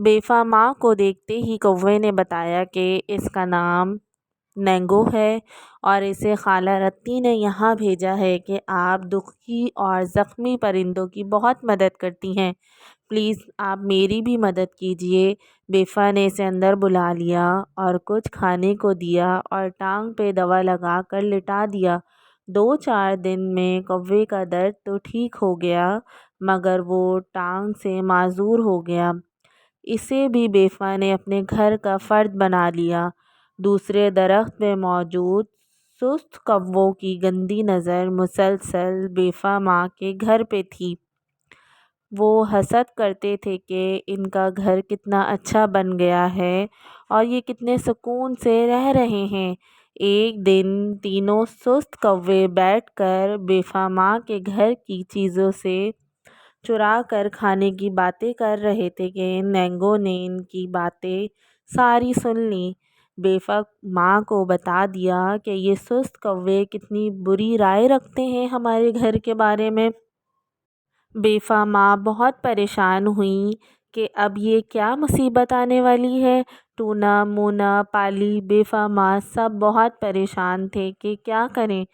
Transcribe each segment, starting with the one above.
बेफ़ा माँ को देखते ही कौवे ने बताया कि इसका नाम नेंगो है और इसे खाला रत्ती ने यहाँ भेजा है कि आप दुखी और ज़ख्मी परिंदों की बहुत मदद करती हैं, प्लीज़ आप मेरी भी मदद कीजिए। बेफ़ा ने इसे अंदर बुला लिया और कुछ खाने को दिया और टांग पे दवा लगा कर लिटा दिया। 2-4 दिन में कौवे का दर्द तो ठीक हो गया, मगर वो टांग से माजूर हो गया। इसे भी बेफ़ा ने अपने घर का फ़र्द बना लिया। दूसरे दरख्त पे मौजूद सुस्त कौवों की गंदी नज़र मुसलसल बेफ़ा माँ के घर पे थी। वो हसद करते थे कि इनका घर कितना अच्छा बन गया है और ये कितने सुकून से रह रहे हैं। एक दिन तीनों सुस्त कौवे बैठकर बेफ़ा माँ के घर की चीज़ों से चुरा कर खाने की बातें कर रहे थे कि नेंगो ने इनकी बातें सारी सुन ली। बेफ़ा माँ को बता दिया कि ये सुस्त कौवे कितनी बुरी राय रखते हैं हमारे घर के बारे में। बेफ़ा माँ बहुत परेशान हुई कि अब ये क्या मुसीबत आने वाली है। टूना, मूना, पाली, बेफ़ा माँ सब बहुत परेशान थे कि क्या करें,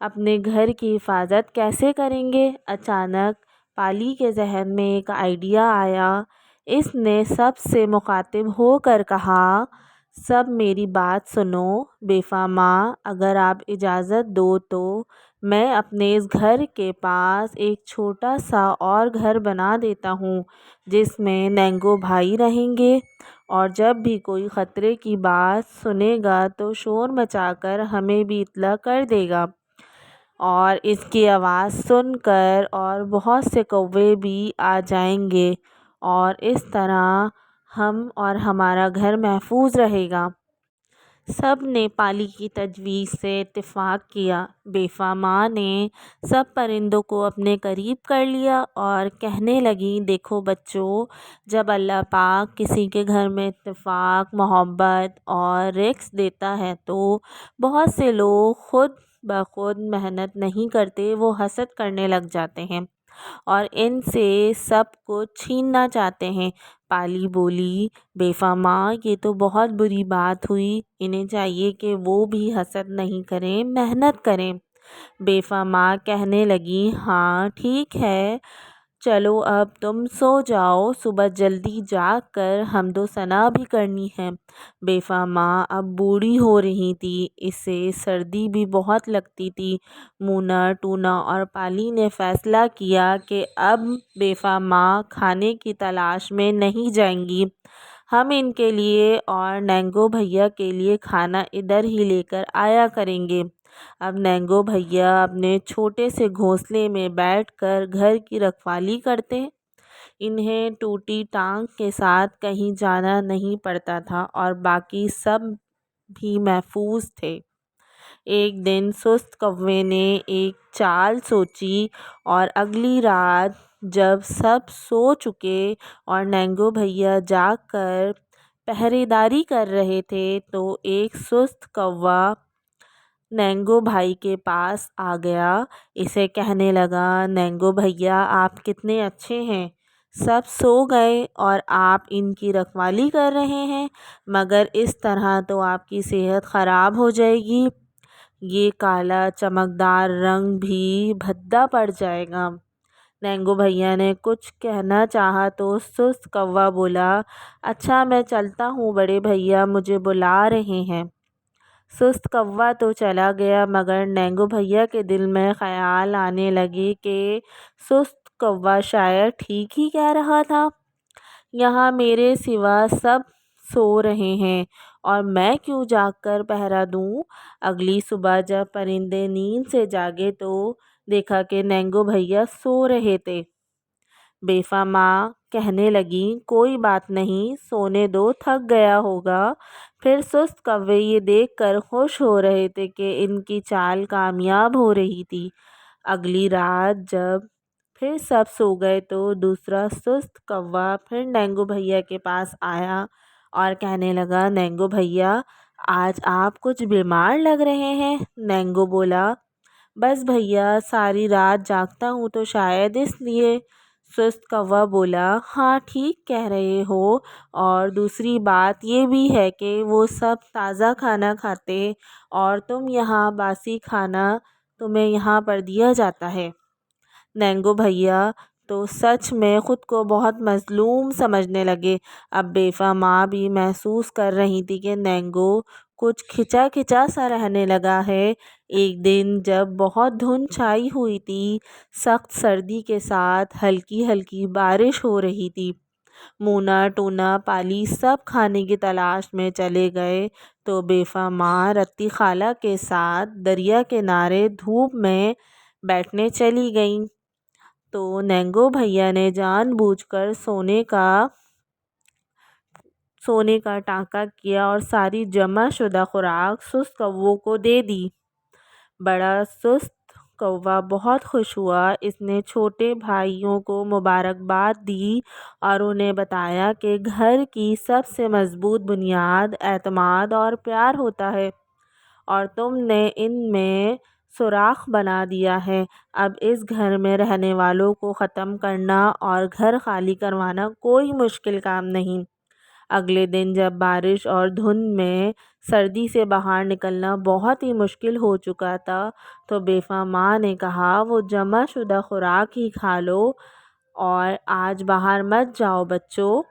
अपने घर की हिफाजत कैसे करेंगे। अचानक पाली के जहन में एक आइडिया आया। इसने सबसे मुखातिब होकर कहा, सब मेरी बात सुनो। बेफ़ा माँ, अगर आप इजाज़त दो तो मैं अपने इस घर के पास एक छोटा सा और घर बना देता हूँ जिसमें नेंगो भाई रहेंगे, और जब भी कोई ख़तरे की बात सुनेगा तो शोर मचाकर हमें भी इत्तला कर देगा, और इसकी आवाज़ सुनकर और बहुत से कौवे भी आ जाएंगे और इस तरह हम और हमारा घर महफूज रहेगा। सब ने पाली की तजवीज़ से इत्तेफाक किया। बेफ़ा माँ ने सब परिंदों को अपने करीब कर लिया और कहने लगी, देखो बच्चों, जब अल्लाह पाक किसी के घर में इत्तेफाक, मोहब्बत और रिज़्क़ देता है तो बहुत से लोग खुद ब खुद मेहनत नहीं करते, वो हसद करने लग जाते हैं और इनसे सब कुछ छीनना चाहते हैं। पाली बोली, बेफ़ा माँ, ये तो बहुत बुरी बात हुई, इन्हें चाहिए कि वो भी हसद नहीं करें, मेहनत करें। बेफ़ा माँ कहने लगी, हाँ ठीक है, चलो अब तुम सो जाओ, सुबह जल्दी जाग कर हमदो सना भी करनी है। बेफ़ा माँ अब बूढ़ी हो रही थी, इसे सर्दी भी बहुत लगती थी। मूना, टूना और पाली ने फ़ैसला किया कि अब बेफ़ा माँ खाने की तलाश में नहीं जाएंगी, हम इनके लिए और नेंगो भैया के लिए खाना इधर ही लेकर आया करेंगे। अब नेंगो भैया अपने छोटे से घोंसले में बैठकर घर की रखवाली करते। इन्हें टूटी टांग के साथ कहीं जाना नहीं पड़ता था और बाकी सब भी महफूज थे। एक दिन सुस्त कौवे ने एक चाल सोची और अगली रात जब सब सो चुके और नेंगो भैया जाग कर पहरेदारी कर रहे थे तो एक सुस्त कौवा नेंगो भाई के पास आ गया। इसे कहने लगा, नेंगो भैया, आप कितने अच्छे हैं, सब सो गए और आप इनकी रखवाली कर रहे हैं, मगर इस तरह तो आपकी सेहत ख़राब हो जाएगी, ये काला चमकदार रंग भी भद्दा पड़ जाएगा। नेंगो भैया ने कुछ कहना चाहा तो सुस्त कौवा बोला, अच्छा मैं चलता हूँ बड़े भैया, मुझे बुला रहे हैं। सुस्त कौवा तो चला गया, मगर नेंगो भैया के दिल में ख़याल आने लगे कि सुस्त कौवा शायद ठीक ही कह रहा था, यहाँ मेरे सिवा सब सो रहे हैं और मैं क्यों जागकर पहरा दूँ। अगली सुबह जब परिंदे नींद से जागे तो देखा कि नेंगो भैया सो रहे थे। बेफ़ा माँ कहने लगी, कोई बात नहीं, सोने दो, थक गया होगा। फिर सुस्त कौवे ये देखकर खुश हो रहे थे कि इनकी चाल कामयाब हो रही थी। अगली रात जब फिर सब सो गए तो दूसरा सुस्त कौवा फिर नेंगो भैया के पास आया और कहने लगा, नेंगो भैया, आज आप कुछ बीमार लग रहे हैं। नेंगो बोला, बस भैया, सारी रात जागता हूँ तो शायद इसलिए। سست کوا بولا، ہاں ٹھیک کہہ رہے ہو، اور دوسری بات یہ بھی ہے کہ وہ سب تازہ کھانا کھاتے اور تم یہاں باسی کھانا تمہیں یہاں پر دیا جاتا ہے۔ نینگو بھیا تو سچ میں خود کو بہت مظلوم سمجھنے لگے۔ اب بیفا ماں بھی محسوس کر رہی تھی کہ نینگو کچھ کھچا کھچا سا رہنے لگا ہے۔ ایک دن جب بہت دھند چھائی ہوئی تھی، سخت سردی کے ساتھ ہلکی ہلکی بارش ہو رہی تھی، مونا ٹونا پالی سب کھانے کی تلاش میں چلے گئے، تو بیفا ماں رتی خالہ کے ساتھ دریا کنارے دھوپ میں بیٹھنے چلی گئیں۔ تو نینگو بھیا نے جان بوجھ کر سونے کا ٹانکا کیا اور ساری جمع شدہ خوراک سست کووں کو دے دی۔ بڑا سست کوا بہت خوش ہوا۔ اس نے چھوٹے بھائیوں کو مبارکباد دی اور انہیں بتایا کہ گھر کی سب سے مضبوط بنیاد اعتماد اور پیار ہوتا ہے، اور تم نے ان میں سوراخ بنا دیا ہے۔ اب اس گھر میں رہنے والوں کو ختم کرنا اور گھر خالی کروانا کوئی مشکل کام نہیں۔ اگلے دن جب بارش اور دھند میں سردی سے باہر نکلنا بہت ہی مشکل ہو چکا تھا، تو بیفا ماں نے کہا، وہ جمع شدہ خوراک ہی کھا لو اور آج باہر مت جاؤ بچوں۔